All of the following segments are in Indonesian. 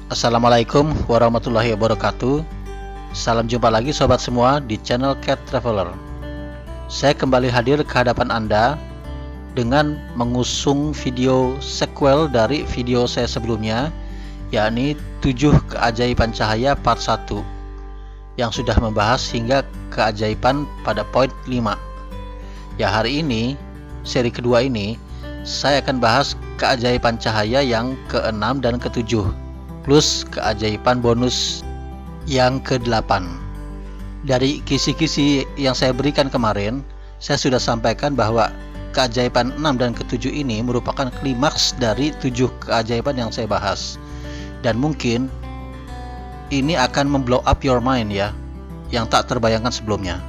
Assalamualaikum warahmatullahi wabarakatuh. Salam jumpa lagi sobat semua di channel Cat Traveler. Saya kembali hadir ke hadapan Anda dengan mengusung video sequel dari video saya sebelumnya, yakni 7 keajaiban cahaya part 1 yang sudah membahas hingga keajaiban pada poin 5. Ya, hari ini seri kedua ini saya akan bahas keajaiban cahaya yang ke-6 dan ke-7 plus keajaiban bonus yang ke-8. Dari kisi-kisi yang saya berikan kemarin, saya sudah sampaikan bahwa keajaiban 6 dan ke-7 ini merupakan klimaks dari 7 keajaiban yang saya bahas. Dan mungkin ini akan memblow up your mind ya, yang tak terbayangkan sebelumnya.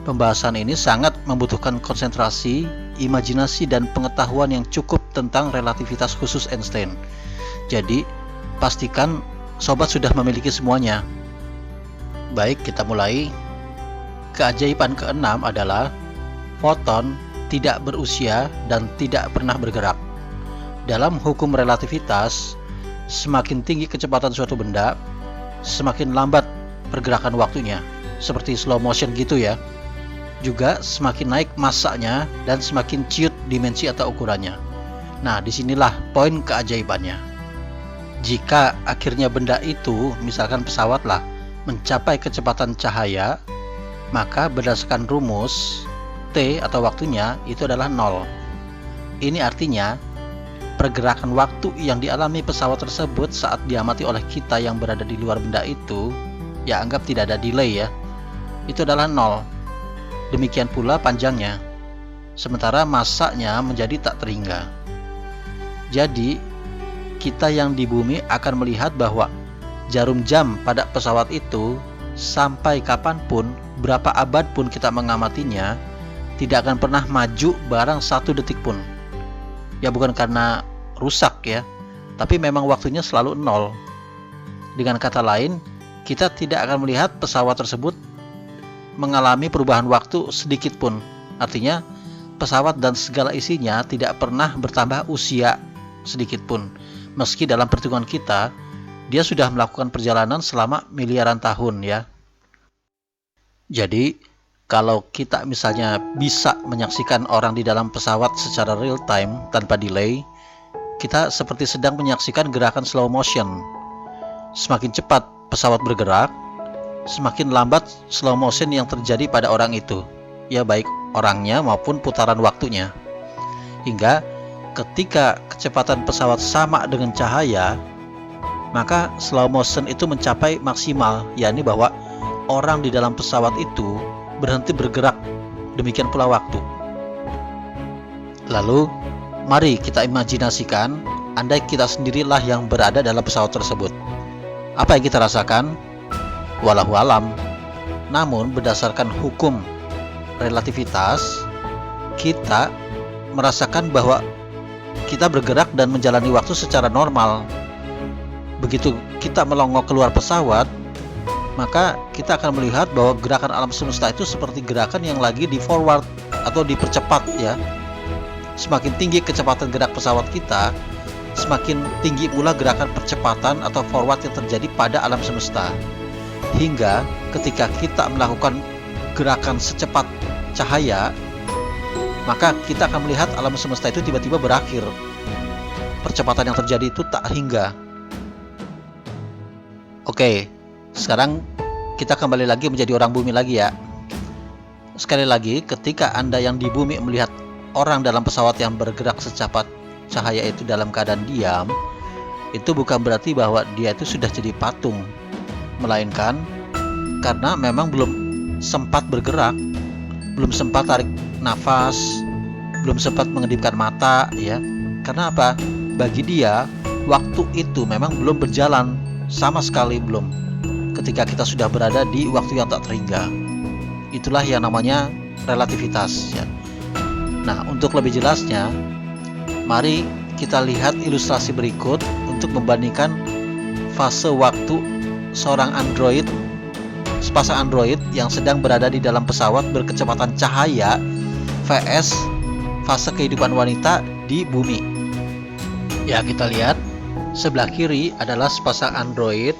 Pembahasan ini sangat membutuhkan konsentrasi, imajinasi, dan pengetahuan yang cukup tentang relativitas khusus Einstein. Jadi, pastikan sobat sudah memiliki semuanya. Baik, kita mulai. Keajaiban ke-6 adalah foton tidak berusia dan tidak pernah bergerak. Dalam hukum relativitas, semakin tinggi kecepatan suatu benda, semakin lambat pergerakan waktunya, seperti slow motion gitu ya. Juga semakin naik masanya dan semakin ciut dimensi atau ukurannya. Nah, disinilah poin keajaibannya. Jika akhirnya benda itu, misalkan pesawat lah, mencapai kecepatan cahaya, maka berdasarkan rumus T atau waktunya itu adalah 0. Ini artinya pergerakan waktu yang dialami pesawat tersebut saat diamati oleh kita yang berada di luar benda itu, ya anggap tidak ada delay ya, itu adalah 0. Demikian pula panjangnya, sementara masanya menjadi tak terhingga. Jadi kita yang di bumi akan melihat bahwa jarum jam pada pesawat itu sampai kapanpun, berapa abad pun kita mengamatinya, tidak akan pernah maju barang 1 detik pun. Ya bukan karena rusak ya, tapi memang waktunya selalu 0. Dengan kata lain, kita tidak akan melihat pesawat tersebut mengalami perubahan waktu sedikit pun. Artinya pesawat dan segala isinya tidak pernah bertambah usia sedikit pun. Meski dalam perhitungan kita, dia sudah melakukan perjalanan selama miliaran tahun ya. Jadi, kalau kita misalnya bisa menyaksikan orang di dalam pesawat secara real time tanpa delay, kita seperti sedang menyaksikan gerakan slow motion. Semakin cepat pesawat bergerak, semakin lambat slow motion yang terjadi pada orang itu. Ya baik orangnya maupun putaran waktunya. Hingga ketika kecepatan pesawat sama dengan cahaya, maka slow motion itu mencapai maksimal, yakni bahwa orang di dalam pesawat itu berhenti bergerak, demikian pula waktu. Lalu, mari kita imajinasikan, andai kita sendirilah yang berada dalam pesawat tersebut. Apa yang kita rasakan? Wallahu alam. Namun, berdasarkan hukum relativitas, kita merasakan bahwa kita bergerak dan menjalani waktu secara normal. Begitu kita melongo keluar pesawat, maka kita akan melihat bahwa gerakan alam semesta itu seperti gerakan yang lagi di forward atau dipercepat ya. Semakin tinggi kecepatan gerak pesawat kita, semakin tinggi pula gerakan percepatan atau forward yang terjadi pada alam semesta. Hingga ketika kita melakukan gerakan secepat cahaya, maka kita akan melihat alam semesta itu tiba-tiba berakhir. Percepatan yang terjadi itu tak hingga. Oke, sekarang kita kembali lagi menjadi orang bumi lagi ya. Sekali lagi, ketika Anda yang di bumi melihat orang dalam pesawat yang bergerak secepat cahaya itu dalam keadaan diam, itu bukan berarti bahwa dia itu sudah jadi patung, melainkan karena memang belum sempat bergerak, belum sempat tarik nafas, belum sempat mengedipkan mata ya. Karena apa? Bagi dia waktu itu memang belum berjalan, sama sekali belum, ketika kita sudah berada di waktu yang tak terhingga. Itulah yang namanya relativitas ya. Nah, untuk lebih jelasnya, mari kita lihat ilustrasi berikut untuk membandingkan fase waktu seorang sepasang android yang sedang berada di dalam pesawat berkecepatan cahaya vs fase kehidupan wanita di bumi. Ya, kita lihat Sebelah kiri adalah sepasang android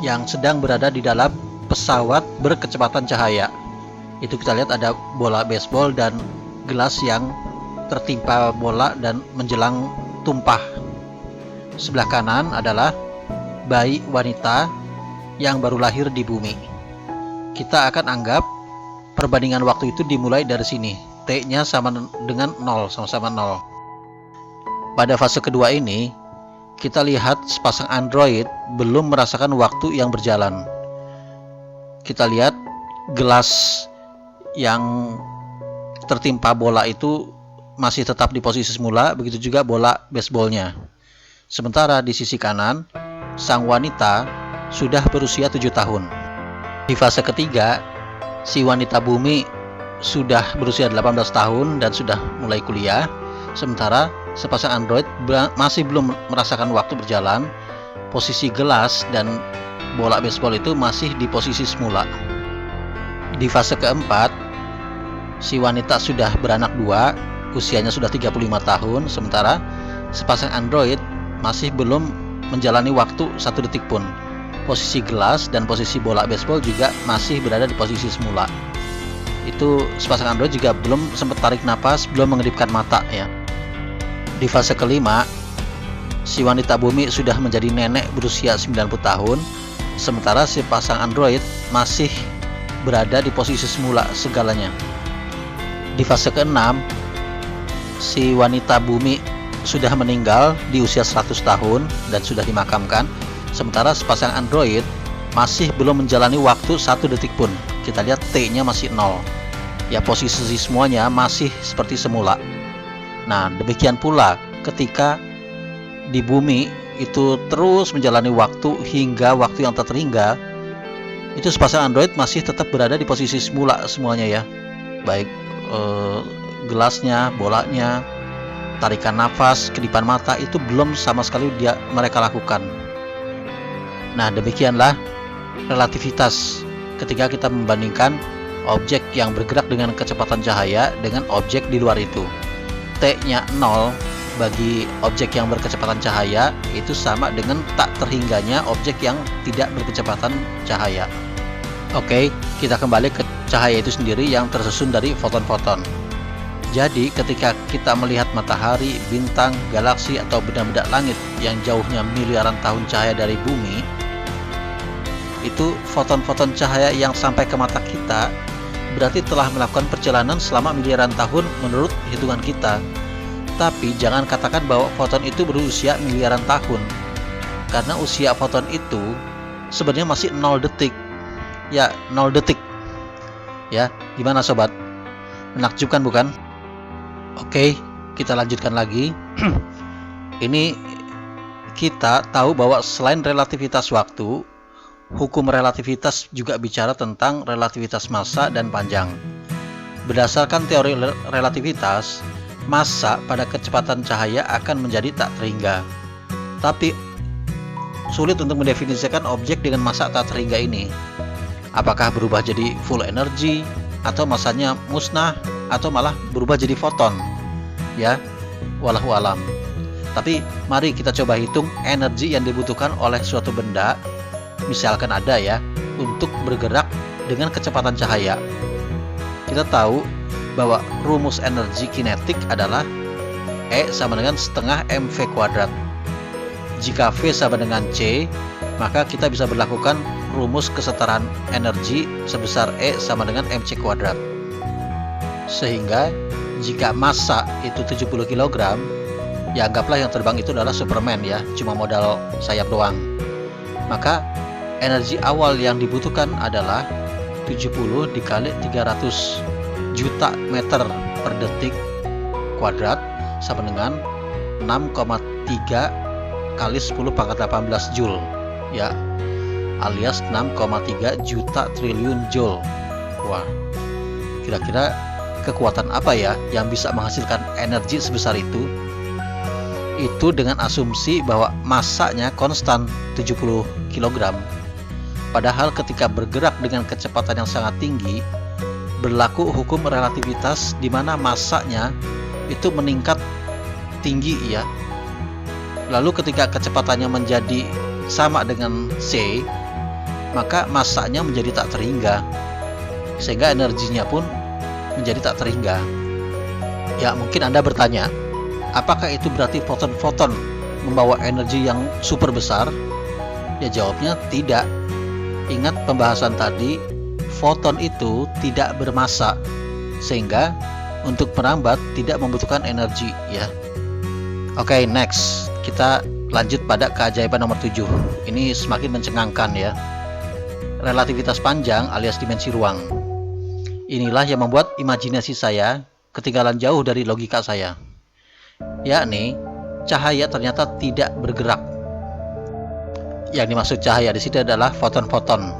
yang sedang berada di dalam pesawat berkecepatan cahaya. Itu kita lihat ada bola baseball dan gelas yang tertimpa bola dan menjelang tumpah. Sebelah kanan adalah bayi wanita yang baru lahir di bumi. Kita akan anggap perbandingan waktu itu dimulai dari sini. T-nya sama dengan 0, sama-sama 0. Pada fase kedua ini, kita lihat sepasang android belum merasakan waktu yang berjalan. Kita lihat gelas yang tertimpa bola itu masih tetap di posisi semula, begitu juga bola baseballnya. Sementara di sisi kanan, sang wanita sudah berusia 7 tahun. Di fase ketiga, si wanita bumi sudah berusia 18 tahun dan sudah mulai kuliah. Sementara sepasang android masih belum merasakan waktu berjalan. Posisi gelas dan bola baseball itu masih di posisi semula. Di fase keempat, si wanita sudah beranak 2, usianya sudah 35 tahun, sementara sepasang android masih belum menjalani waktu 1 detik pun. Posisi gelas dan posisi bola baseball juga masih berada di posisi semula. Itu sepasang android juga belum sempat tarik napas, belum mengedipkan mata ya. Di fase kelima, si wanita bumi sudah menjadi nenek berusia 90 tahun, sementara si pasang android masih berada di posisi semula segalanya. Di fase keenam, si wanita bumi sudah meninggal di usia 100 tahun dan sudah dimakamkan, sementara sepasang android masih belum menjalani waktu 1 detik pun. Kita lihat T-nya masih 0. Ya, posisi semuanya masih seperti semula. Nah, demikian pula ketika di bumi itu terus menjalani waktu hingga waktu yang tak terhingga, itu sepasang android masih tetap berada di posisi semula semuanya ya. Baik gelasnya, bolanya, tarikan nafas, kedipan mata itu belum sama sekali mereka lakukan. Nah, demikianlah relativitas ketika kita membandingkan objek yang bergerak dengan kecepatan cahaya dengan objek di luar itu. T-nya 0 bagi objek yang berkecepatan cahaya itu sama dengan tak terhingganya objek yang tidak berkecepatan cahaya. Oke, kita kembali ke cahaya itu sendiri yang tersusun dari foton-foton. Jadi ketika kita melihat matahari, bintang, galaksi atau benda-benda langit yang jauhnya miliaran tahun cahaya dari bumi, itu foton-foton cahaya yang sampai ke mata kita berarti telah melakukan perjalanan selama miliaran tahun menurut hitungan kita. Tapi jangan katakan bahwa foton itu berusia miliaran tahun, karena usia foton itu sebenarnya masih 0 detik. Ya, 0 detik. Ya, gimana sobat? Menakjubkan bukan? Oke, kita lanjutkan lagi. Ini kita tahu bahwa selain relativitas waktu, hukum relativitas juga bicara tentang relativitas massa dan panjang. Berdasarkan teori relativitas, massa pada kecepatan cahaya akan menjadi tak terhingga. Tapi sulit untuk mendefinisikan objek dengan massa tak terhingga ini. Apakah berubah jadi full energy, atau massanya musnah, atau malah berubah jadi foton? Ya, wallahu alam. Tapi mari kita coba hitung energi yang dibutuhkan oleh suatu benda, misalkan ada ya, untuk bergerak dengan kecepatan cahaya. Kita tahu bahwa rumus energi kinetik adalah E sama dengan setengah mv kuadrat. Jika V sama dengan C, maka kita bisa berlakukan rumus kesetaraan energi sebesar E sama dengan mc kuadrat. Sehingga jika massa itu 70 kg, ya anggaplah yang terbang itu adalah Superman ya, cuma modal sayap doang. Maka energi awal yang dibutuhkan adalah 70 dikali 300 juta meter per detik kuadrat sama dengan 6,3 kali 10 pangkat 18 Joule ya, alias 6,3 juta triliun Joule. Wah, kira-kira kekuatan apa ya yang bisa menghasilkan energi sebesar itu? Itu dengan asumsi bahwa massanya konstan 70 kg. Padahal ketika bergerak dengan kecepatan yang sangat tinggi, berlaku hukum relativitas di mana massanya itu meningkat tinggi ya. Lalu ketika kecepatannya menjadi sama dengan c, maka masanya menjadi tak terhingga, sehingga energinya pun menjadi tak terhingga. Ya, mungkin Anda bertanya, apakah itu berarti foton-foton membawa energi yang super besar? Ya, jawabnya tidak. Ingat pembahasan tadi, foton itu tidak bermassa, sehingga untuk merambat tidak membutuhkan energi, ya. Oke, next. Kita lanjut pada keajaiban nomor 7. Ini semakin mencengangkan, ya. Relativitas panjang alias dimensi ruang. Inilah yang membuat imajinasi saya ketinggalan jauh dari logika saya. Yakni, cahaya ternyata tidak bergerak. Yang dimaksud cahaya di sini adalah foton-foton.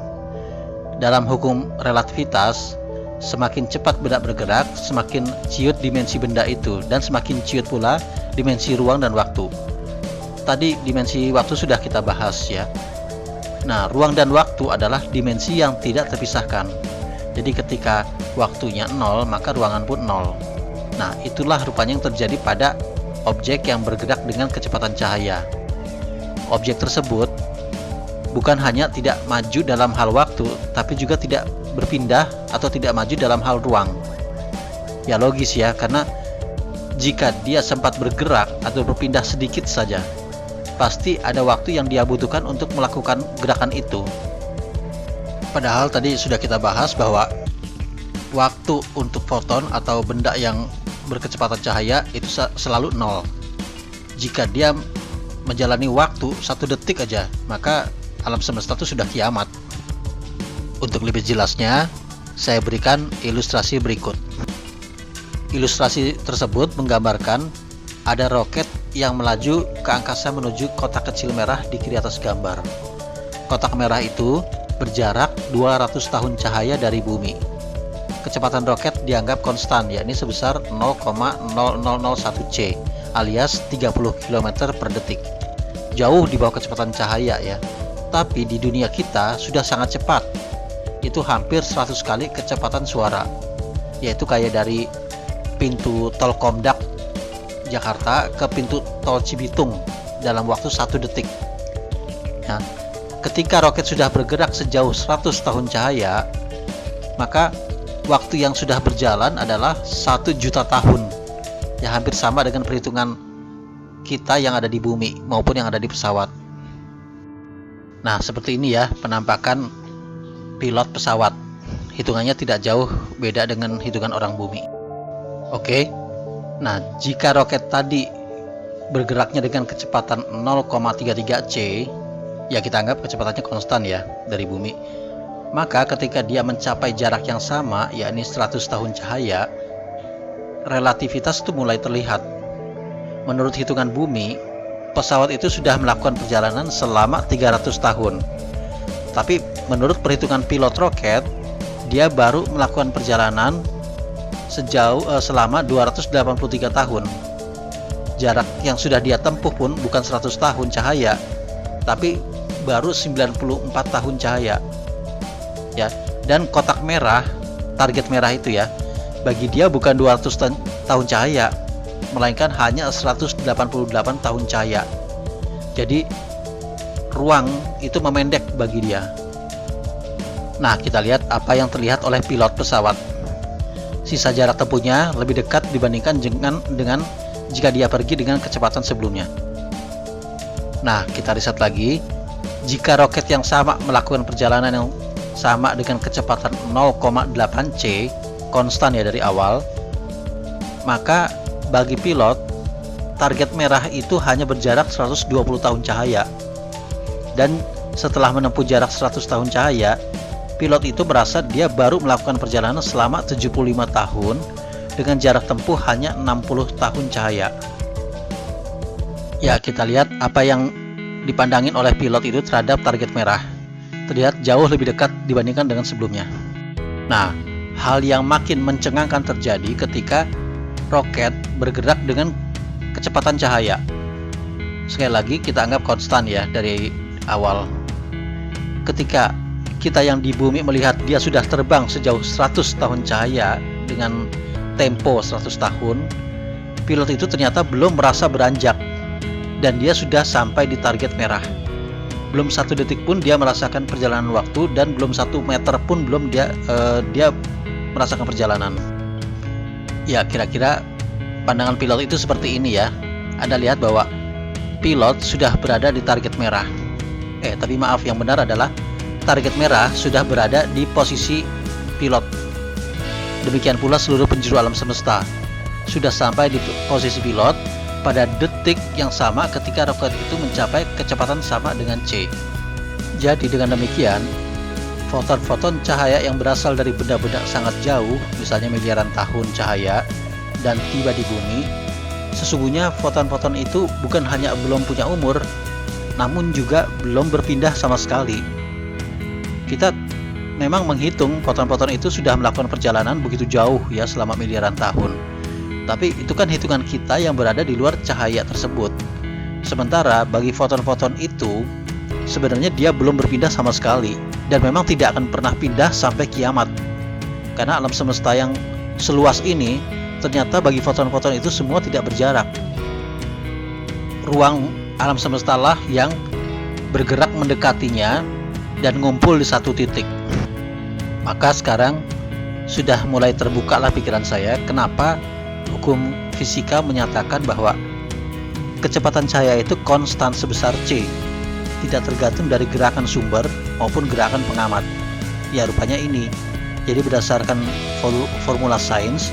Dalam hukum relativitas, semakin cepat benda bergerak, semakin ciut dimensi benda itu, dan semakin ciut pula dimensi ruang dan waktu. Tadi dimensi waktu sudah kita bahas, ya. Nah, ruang dan waktu adalah dimensi yang tidak terpisahkan. Jadi ketika waktunya 0, maka ruangan pun 0. Nah, itulah rupanya yang terjadi pada objek yang bergerak dengan kecepatan cahaya. Objek tersebut bukan hanya tidak maju dalam hal waktu, tapi juga tidak berpindah atau tidak maju dalam hal ruang. Ya, logis ya, karena jika dia sempat bergerak atau berpindah sedikit saja, pasti ada waktu yang dia butuhkan untuk melakukan gerakan itu. Padahal tadi sudah kita bahas bahwa waktu untuk foton atau benda yang berkecepatan cahaya itu selalu 0. Jika dia menjalani waktu 1 detik aja, maka alam semesta itu sudah kiamat. Untuk lebih jelasnya, saya berikan ilustrasi berikut. Ilustrasi tersebut menggambarkan ada roket yang melaju ke angkasa menuju kotak kecil merah di kiri atas gambar. Kotak merah itu berjarak 200 tahun cahaya dari bumi. Kecepatan roket dianggap konstan, yakni sebesar 0,0001 c alias 30 km per detik. Jauh di bawah kecepatan cahaya, ya. Tapi di dunia kita sudah sangat cepat. Itu hampir 100 kali kecepatan suara. Yaitu kayak dari pintu tol Komdak Jakarta ke pintu tol Cibitung dalam waktu 1 detik. Nah, ketika roket sudah bergerak sejauh 100 tahun cahaya, maka waktu yang sudah berjalan adalah 1 juta tahun, ya hampir sama dengan perhitungan kita yang ada di bumi maupun yang ada di pesawat. Nah, seperti ini ya penampakan pilot pesawat. Hitungannya tidak jauh beda dengan hitungan orang bumi. Oke. Nah, jika roket tadi bergeraknya dengan kecepatan 0,33 c, ya kita anggap kecepatannya konstan ya dari bumi. Maka ketika dia mencapai jarak yang sama, yakni 100 tahun cahaya, relativitas itu mulai terlihat. Menurut hitungan bumi, pesawat itu sudah melakukan perjalanan selama 300 tahun. Tapi menurut perhitungan pilot roket, dia baru melakukan perjalanan selama 283 tahun. Jarak yang sudah dia tempuh pun bukan 100 tahun cahaya, tapi baru 94 tahun cahaya. Ya, dan kotak merah, target merah itu ya, bagi dia bukan 200 tahun cahaya, melainkan hanya 188 tahun cahaya. Jadi ruang itu memendek bagi dia. Nah, kita lihat apa yang terlihat oleh pilot pesawat. Sisa jarak tempuhnya lebih dekat dibandingkan dengan jika dia pergi dengan kecepatan sebelumnya. Nah, kita riset lagi. Jika roket yang sama melakukan perjalanan yang sama dengan kecepatan 0,8 c, konstan ya dari awal, maka bagi pilot, target merah itu hanya berjarak 120 tahun cahaya. Dan setelah menempuh jarak 100 tahun cahaya, pilot itu merasa dia baru melakukan perjalanan selama 75 tahun dengan jarak tempuh hanya 60 tahun cahaya. Ya, kita lihat apa yang dipandangin oleh pilot itu terhadap target merah. Terlihat jauh lebih dekat dibandingkan dengan sebelumnya. Nah, hal yang makin mencengangkan terjadi ketika roket bergerak dengan kecepatan cahaya. Sekali lagi kita anggap konstan ya dari awal. Ketika kita yang di bumi melihat dia sudah terbang sejauh 100 tahun cahaya dengan tempo 100 tahun, pilot itu ternyata belum merasa beranjak. dan dia sudah sampai di target merah. Belum 1 detik pun dia merasakan perjalanan waktu, dan belum 1 meter pun belum dia merasakan perjalanan. Ya, kira-kira pandangan pilot itu seperti ini ya. Anda lihat bahwa pilot sudah berada di target merah. Tapi maaf, yang benar adalah target merah sudah berada di posisi pilot. Demikian pula seluruh penjuru alam semesta sudah sampai di posisi pilot pada detik yang sama ketika roket itu mencapai kecepatan sama dengan C. Jadi dengan demikian, foton-foton cahaya yang berasal dari benda-benda sangat jauh, misalnya miliaran tahun cahaya, dan tiba di bumi, sesungguhnya foton-foton itu bukan hanya belum punya umur, namun juga belum berpindah sama sekali. Kita memang menghitung foton-foton itu sudah melakukan perjalanan begitu jauh ya selama miliaran tahun. Tapi itu kan hitungan kita yang berada di luar cahaya tersebut. Sementara bagi foton-foton itu sebenarnya dia belum berpindah sama sekali, dan memang tidak akan pernah pindah sampai kiamat. Karena alam semesta yang seluas ini ternyata bagi foton-foton itu semua tidak berjarak. Ruang alam semesta lah yang bergerak mendekatinya dan ngumpul di satu titik. Maka sekarang sudah mulai terbuka lah pikiran saya kenapa hukum fisika menyatakan bahwa kecepatan cahaya itu konstan sebesar C, tidak tergantung dari gerakan sumber maupun gerakan pengamat. Ya, rupanya ini. Jadi berdasarkan formula sains,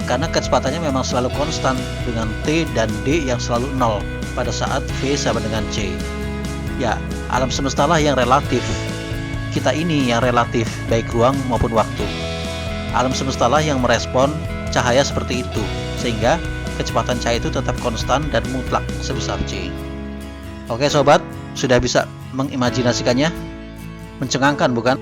karena kecepatannya memang selalu konstan dengan T dan D yang selalu 0 pada saat V sama dengan C. Ya, alam semesta lah yang relatif. Kita ini yang relatif, baik ruang maupun waktu. Alam semesta lah yang merespon cahaya seperti itu, sehingga kecepatan cahaya itu tetap konstan dan mutlak sebesar C. Oke sobat, sudah bisa mengimajinasikannya? Mencengangkan bukan?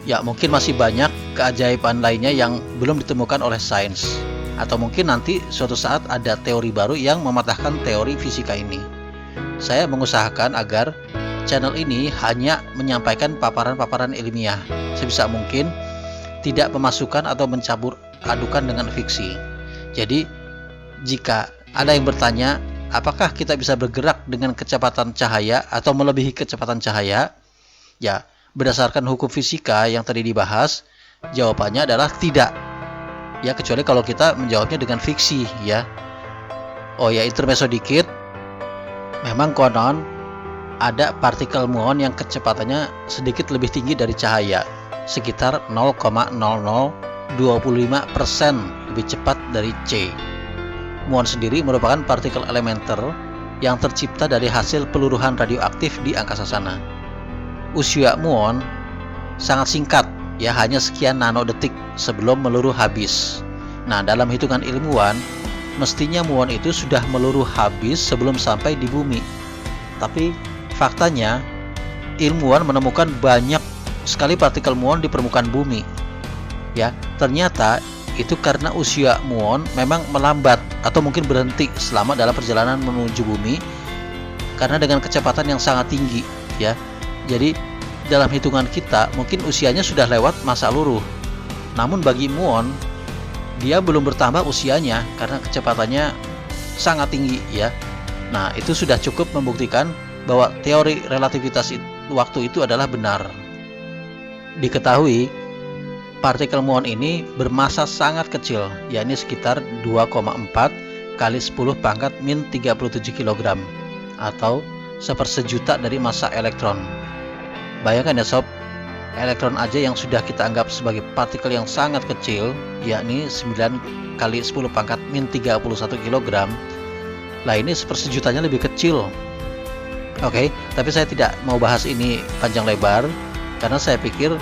Ya, mungkin masih banyak keajaiban lainnya yang belum ditemukan oleh sains. Atau mungkin nanti suatu saat ada teori baru yang mematahkan teori fisika ini. Saya mengusahakan agar channel ini hanya menyampaikan paparan-paparan ilmiah, sebisa mungkin tidak memasukkan atau mencampur adukan dengan fiksi. Jadi, jika ada yang bertanya, apakah kita bisa bergerak dengan kecepatan cahaya atau melebihi kecepatan cahaya? Ya, berdasarkan hukum fisika yang tadi dibahas, jawabannya adalah tidak. Ya, kecuali kalau kita menjawabnya dengan fiksi ya. Oh ya, intermezzo dikit. Memang konon ada partikel muon yang kecepatannya sedikit lebih tinggi dari cahaya, sekitar 0,0025% lebih cepat dari C. Muon sendiri merupakan partikel elementer yang tercipta dari hasil peluruhan radioaktif di angkasa sana. Usia muon sangat singkat, ya hanya sekian nanodetik sebelum meluruh habis. Nah, dalam hitungan ilmuwan, mestinya muon itu sudah meluruh habis sebelum sampai di bumi. Tapi faktanya, ilmuwan menemukan banyak sekali partikel muon di permukaan bumi. Ya, ternyata itu karena usia muon memang melambat atau mungkin berhenti selama dalam perjalanan menuju bumi karena dengan kecepatan yang sangat tinggi, ya. Jadi dalam hitungan kita mungkin usianya sudah lewat masa luruh. Namun bagi muon dia belum bertambah usianya karena kecepatannya sangat tinggi, ya. Nah, itu sudah cukup membuktikan bahwa teori relativitas waktu itu adalah benar. Diketahui partikel muon ini bermasa sangat kecil, yakni sekitar 2,4 kali 10 pangkat min 37 kg atau sepersejuta dari massa elektron. Bayangkan ya sob, elektron aja yang sudah kita anggap sebagai partikel yang sangat kecil, yakni 9 kali 10 pangkat min 31 kg. Lah ini sepersejutanya lebih kecil. Oke, tapi saya tidak mau bahas ini panjang lebar karena saya pikir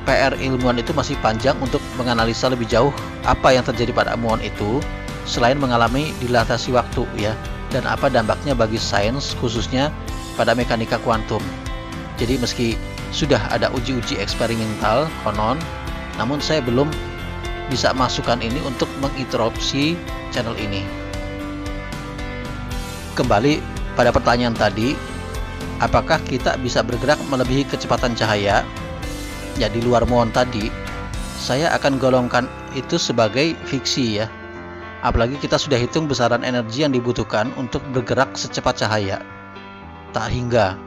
PR ilmuwan itu masih panjang untuk menganalisa lebih jauh apa yang terjadi pada muon itu selain mengalami dilatasi waktu, ya, dan apa dampaknya bagi sains khususnya pada mekanika kuantum. Jadi meski sudah ada uji-uji eksperimental konon, namun saya belum bisa masukkan ini untuk menginterupsi channel ini. Kembali pada pertanyaan tadi, apakah kita bisa bergerak melebihi kecepatan cahaya? Ya, di luar muon tadi, saya akan golongkan itu sebagai fiksi, ya. Apalagi kita sudah hitung besaran energi yang dibutuhkan untuk bergerak secepat cahaya. Tak hingga.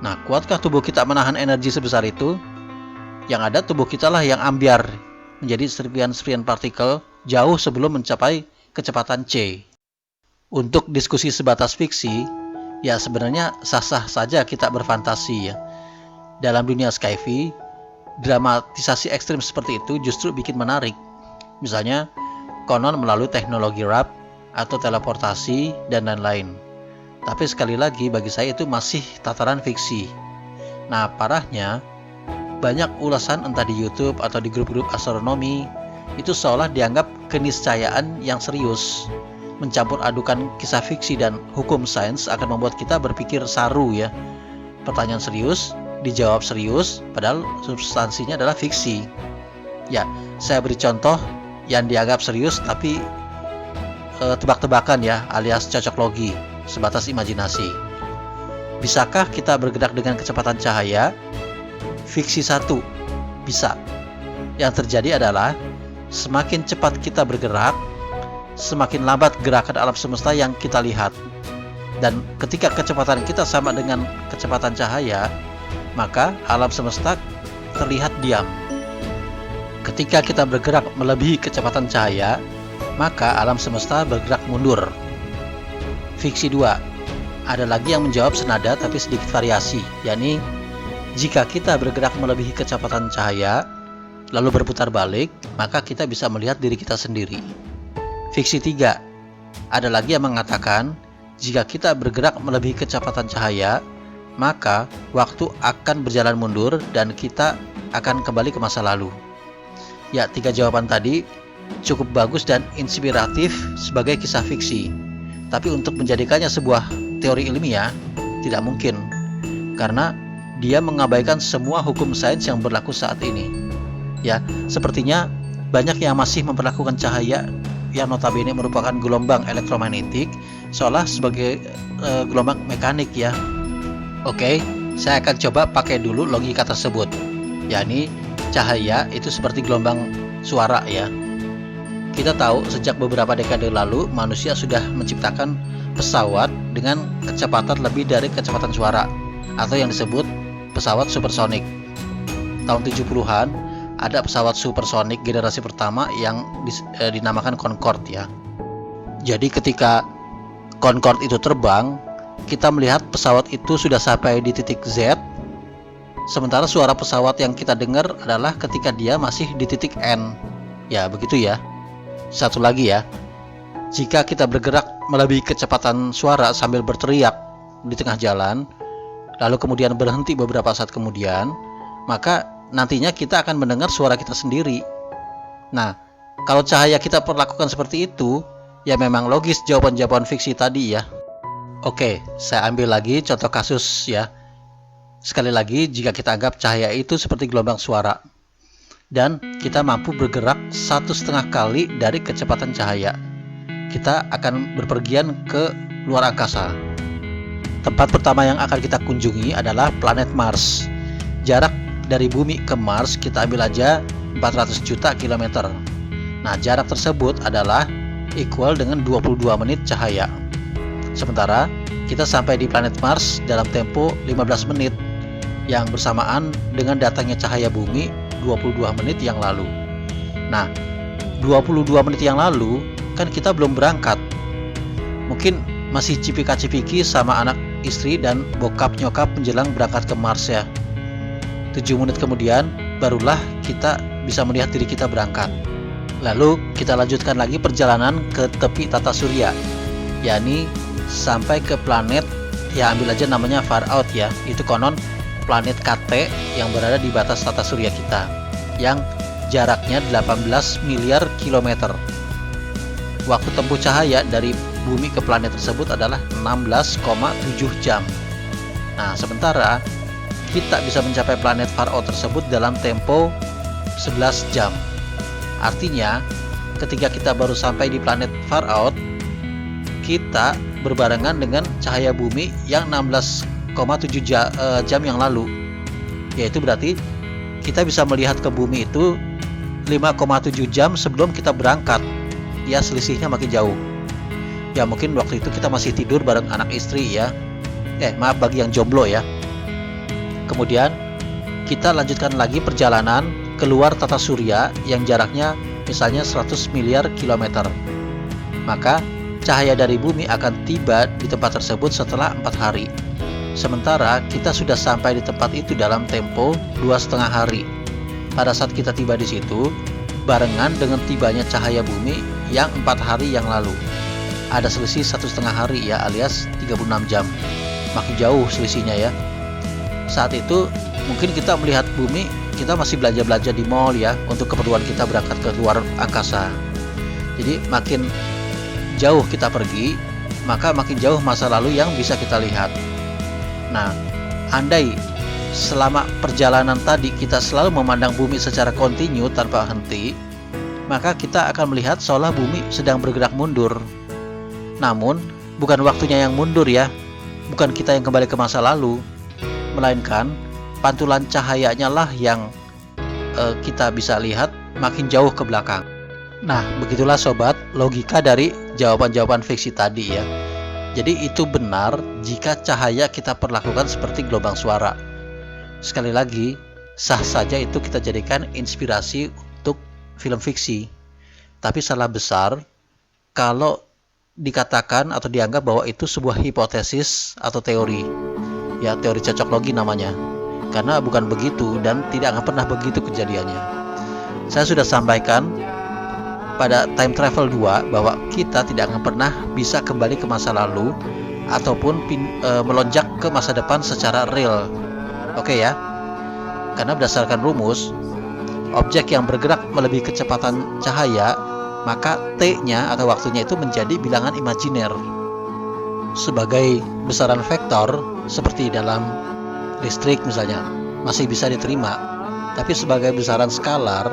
Nah, kuatkah tubuh kita menahan energi sebesar itu? Yang ada tubuh kita lah yang ambyar menjadi serpihan-serpihan partikel jauh sebelum mencapai kecepatan C. Untuk diskusi sebatas fiksi, ya sebenarnya sah-sah saja kita berfantasi ya. Dalam dunia sci-fi, dramatisasi ekstrim seperti itu justru bikin menarik. Misalnya, konon melalui teknologi warp atau teleportasi dan lain-lain. Tapi sekali lagi bagi saya itu masih tataran fiksi. Nah, parahnya banyak ulasan entah di YouTube atau di grup-grup astronomi itu seolah dianggap keniscayaan yang serius. Mencampur adukan kisah fiksi dan hukum sains akan membuat kita berpikir saru ya. Pertanyaan serius dijawab serius padahal substansinya adalah fiksi. Ya, saya beri contoh yang dianggap serius tapi tebak-tebakan ya, alias cocok logi, sebatas imajinasi. Bisakah kita bergerak dengan kecepatan cahaya? Fiksi 1, bisa. Yang terjadi adalah semakin cepat kita bergerak, semakin lambat gerakan alam semesta yang kita lihat. Dan ketika kecepatan kita sama dengan kecepatan cahaya, maka alam semesta terlihat diam. Ketika kita bergerak melebihi kecepatan cahaya, maka alam semesta bergerak mundur. Fiksi 2, ada lagi yang menjawab senada tapi sedikit variasi, yakni jika kita bergerak melebihi kecepatan cahaya, lalu berputar balik, maka kita bisa melihat diri kita sendiri. Fiksi 3, ada lagi yang mengatakan jika kita bergerak melebihi kecepatan cahaya, maka waktu akan berjalan mundur dan kita akan kembali ke masa lalu. Ya, 3 jawaban tadi cukup bagus dan inspiratif sebagai kisah fiksi. Tapi untuk menjadikannya sebuah teori ilmiah tidak mungkin, karena dia mengabaikan semua hukum sains yang berlaku saat ini. Ya, sepertinya banyak yang masih memperlakukan cahaya yang notabene merupakan gelombang elektromagnetik seolah sebagai gelombang mekanik ya. Oke, saya akan coba pakai dulu logika tersebut, yakni cahaya itu seperti gelombang suara ya. Kita tahu sejak beberapa dekade lalu manusia sudah menciptakan pesawat dengan kecepatan lebih dari kecepatan suara atau yang disebut pesawat supersonik. Tahun 70-an ada pesawat supersonik generasi pertama yang dinamakan Concorde ya. Jadi ketika Concorde itu terbang, kita melihat pesawat itu sudah sampai di titik Z. Sementara suara pesawat yang kita dengar adalah ketika dia masih di titik N. Ya, begitu ya. Satu lagi ya. Jika kita bergerak melebihi kecepatan suara sambil berteriak di tengah jalan, lalu kemudian berhenti beberapa saat kemudian, maka nantinya kita akan mendengar suara kita sendiri. Nah, kalau cahaya kita perlakukan seperti itu, ya memang logis jawaban-jawaban fiksi tadi ya. Oke, saya ambil lagi contoh kasus ya. Sekali lagi, jika kita anggap cahaya itu seperti gelombang suara dan kita mampu bergerak 1,5 kali dari kecepatan cahaya, kita akan berpergian ke luar angkasa. Tempat pertama yang akan kita kunjungi adalah planet Mars. Jarak dari bumi ke Mars kita ambil aja 400 juta kilometer. Nah, jarak tersebut adalah equal dengan 22 menit cahaya. Sementara kita sampai di planet Mars dalam tempo 15 menit, yang bersamaan dengan datangnya cahaya bumi 22 menit yang lalu. Nah, 22 menit yang lalu kan kita belum berangkat. Mungkin masih cipika-cipiki sama anak istri dan bokap nyokap menjelang berangkat ke Mars ya. 7 menit kemudian barulah kita bisa melihat diri kita berangkat. Lalu kita lanjutkan lagi perjalanan ke tepi tata surya, yakni sampai ke planet ya, ambil aja namanya far out ya. Itu konon planet KT yang berada di batas tata surya kita, yang jaraknya 18 miliar kilometer. Waktu tempuh cahaya dari bumi ke planet tersebut adalah 16,7 jam. Nah, sementara kita bisa mencapai planet far out tersebut dalam tempo 11 jam. Artinya, ketika kita baru sampai di planet far out, kita berbarengan dengan cahaya bumi yang 16,7 jam yang lalu. Yaitu berarti kita bisa melihat ke bumi itu 5,7 jam sebelum kita berangkat. ya selisihnya makin jauh. Ya mungkin waktu itu kita masih tidur bareng anak istri ya. Maaf bagi yang jomblo ya. Kemudian kita lanjutkan lagi perjalanan keluar tata surya yang jaraknya misalnya 100 miliar kilometer. Maka cahaya dari bumi akan tiba di tempat tersebut setelah 4 hari. Sementara kita sudah sampai di tempat itu dalam tempo 2,5 hari. Pada saat kita tiba di situ, barengan dengan tibanya cahaya bumi yang 4 hari yang lalu. Ada selisih 1,5 hari ya, alias 36 jam. Makin jauh selisihnya ya. Saat itu mungkin kita melihat bumi, kita masih belanja-belanja di mall ya, untuk keperluan kita berangkat ke luar angkasa. Jadi makin jauh kita pergi, maka makin jauh masa lalu yang bisa kita lihat. Nah, andai selama perjalanan tadi kita selalu memandang bumi secara kontinu tanpa henti, maka kita akan melihat seolah bumi sedang bergerak mundur. Namun, bukan waktunya yang mundur ya, bukan kita yang kembali ke masa lalu, melainkan pantulan cahayanya lah yang kita bisa lihat makin jauh ke belakang. Nah, begitulah sobat logika dari jawaban-jawaban fiksi tadi ya. Jadi itu benar jika cahaya kita perlakukan seperti gelombang suara. Sekali lagi, sah saja itu kita jadikan inspirasi untuk film fiksi. Tapi salah besar kalau dikatakan atau dianggap bahwa itu sebuah hipotesis atau teori. Ya, teori cocok logi namanya. Karena bukan begitu dan tidak akan pernah begitu kejadiannya. Saya sudah sampaikan pada Time Travel 2 bahwa kita tidak akan pernah bisa kembali ke masa lalu ataupun melonjak ke masa depan secara real. Oke ya. Karena berdasarkan rumus, objek yang bergerak melebihi kecepatan cahaya, maka T-nya atau waktunya itu menjadi bilangan imajiner. Sebagai besaran vektor seperti dalam listrik misalnya masih bisa diterima, tapi sebagai besaran skalar,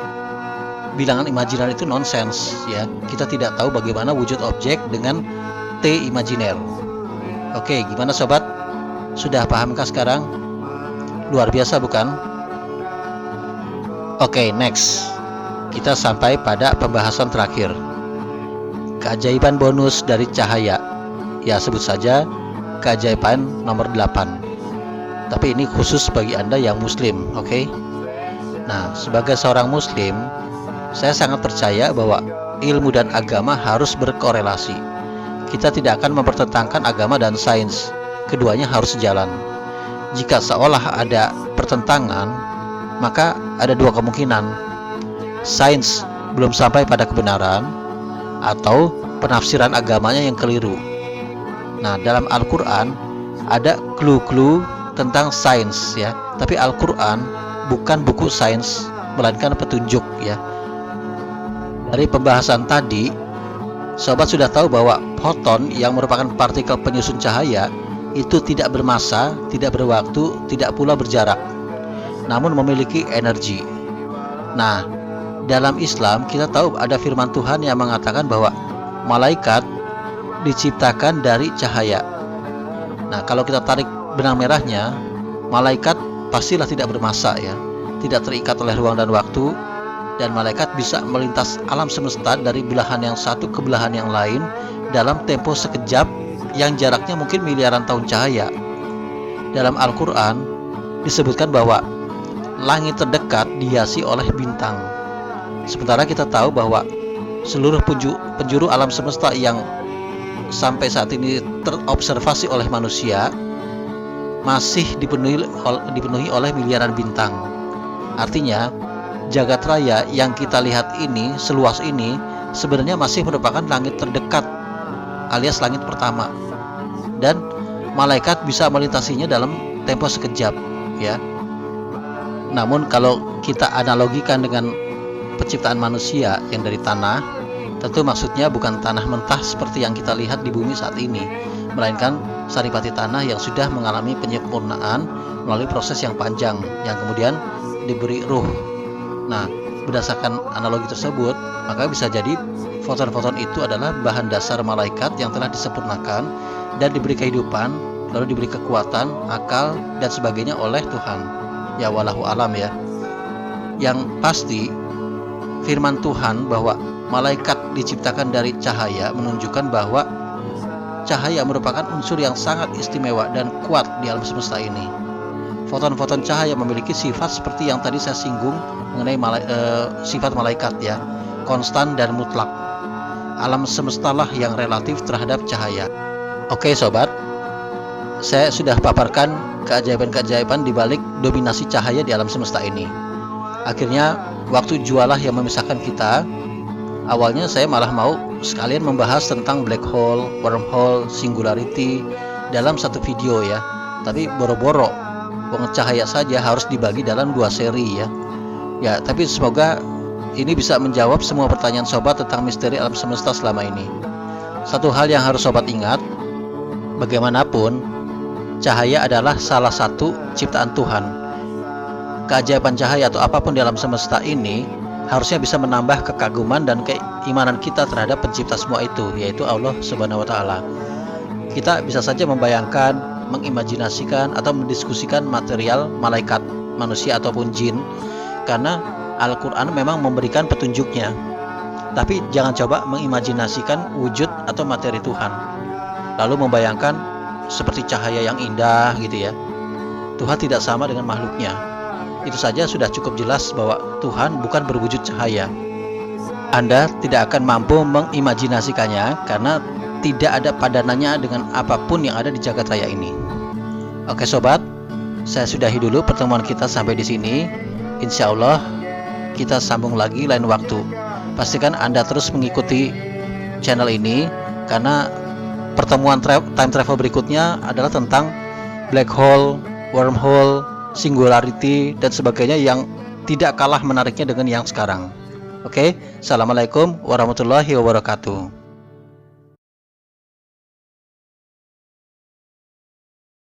bilangan imajiner itu nonsens ya. Kita tidak tahu bagaimana wujud objek dengan T imajiner. Oke, gimana sobat? Sudah pahamkah sekarang? Luar biasa bukan? Oke, next. Kita sampai pada pembahasan terakhir. Keajaiban bonus dari cahaya. Ya, sebut saja keajaiban nomor 8. Tapi ini khusus bagi Anda yang muslim, oke? Nah, sebagai seorang muslim, saya sangat percaya bahwa ilmu dan agama harus berkorelasi. Kita tidak akan mempertentangkan agama dan sains. Keduanya harus sejalan. Jika seolah ada pertentangan, maka ada dua kemungkinan. Sains belum sampai pada kebenaran, atau penafsiran agamanya yang keliru. Nah, dalam Al-Quran ada clue-clue tentang sains ya, tapi Al-Quran bukan buku sains, melainkan petunjuk ya. Dari pembahasan tadi, sobat sudah tahu bahwa foton yang merupakan partikel penyusun cahaya itu tidak bermassa, tidak berwaktu, tidak pula berjarak, namun memiliki energi. Nah, dalam Islam kita tahu ada firman Tuhan yang mengatakan bahwa malaikat diciptakan dari cahaya. Nah, kalau kita tarik benang merahnya, malaikat pastilah tidak bermassa ya, tidak terikat oleh ruang dan waktu, dan malaikat bisa melintas alam semesta dari belahan yang satu ke belahan yang lain dalam tempo sekejap yang jaraknya mungkin miliaran tahun cahaya. Dalam Al-Quran disebutkan bahwa langit terdekat dihiasi oleh bintang. Sementara kita tahu bahwa seluruh penjuru alam semesta yang sampai saat ini terobservasi oleh manusia masih dipenuhi oleh miliaran bintang. Artinya, jagat raya yang kita lihat ini, seluas ini, sebenarnya masih merupakan langit terdekat, alias langit pertama. Dan malaikat bisa melintasinya dalam tempo sekejap, ya. Namun kalau kita analogikan dengan penciptaan manusia yang dari tanah, tentu maksudnya bukan tanah mentah seperti yang kita lihat di bumi saat ini, melainkan saripati tanah yang sudah mengalami penyempurnaan melalui proses yang panjang, yang kemudian diberi ruh. Nah, berdasarkan analogi tersebut, maka bisa jadi foton-foton itu adalah bahan dasar malaikat yang telah disempurnakan dan diberi kehidupan, lalu diberi kekuatan, akal, dan sebagainya oleh Tuhan. Ya, walahu alam ya. Yang pasti, firman Tuhan bahwa malaikat diciptakan dari cahaya menunjukkan bahwa cahaya merupakan unsur yang sangat istimewa dan kuat di alam semesta ini. Foton-foton cahaya memiliki sifat seperti yang tadi saya singgung mengenai sifat malaikat ya, konstan dan mutlak. Alam semestalah yang relatif terhadap cahaya. Oke sobat, saya sudah paparkan keajaiban-keajaiban di balik dominasi cahaya di alam semesta ini. Akhirnya waktu jualah yang memisahkan kita. Awalnya saya malah mau sekalian membahas tentang black hole, wormhole, singularity dalam satu video ya. Tapi boro-boro, cahaya saja harus dibagi dalam 2 seri ya. Ya, tapi semoga ini bisa menjawab semua pertanyaan sobat tentang misteri alam semesta selama ini. Satu hal yang harus sobat ingat, bagaimanapun cahaya adalah salah satu ciptaan Tuhan. Keajaiban cahaya atau apapun di alam semesta ini harusnya bisa menambah kekaguman dan keimanan kita terhadap pencipta semua itu, yaitu Allah Subhanahu wa Ta'ala. Kita bisa saja membayangkan, mengimajinasikan atau mendiskusikan material malaikat, manusia ataupun jin, karena Al-Quran memang memberikan petunjuknya. Tapi jangan coba mengimajinasikan wujud atau materi Tuhan, lalu membayangkan seperti cahaya yang indah gitu ya. Tuhan tidak sama dengan makhluknya. Itu saja sudah cukup jelas bahwa Tuhan bukan berwujud cahaya. Anda tidak akan mampu mengimajinasikannya karena tidak ada padanannya dengan apapun yang ada di jagat raya ini. Oke sobat, saya sudahi dulu pertemuan kita sampai di sini. Insya Allah kita sambung lagi lain waktu. Pastikan Anda terus mengikuti channel ini karena pertemuan time travel berikutnya adalah tentang black hole, wormhole, singularity dan sebagainya yang tidak kalah menariknya dengan yang sekarang. Oke, assalamualaikum warahmatullahi wabarakatuh.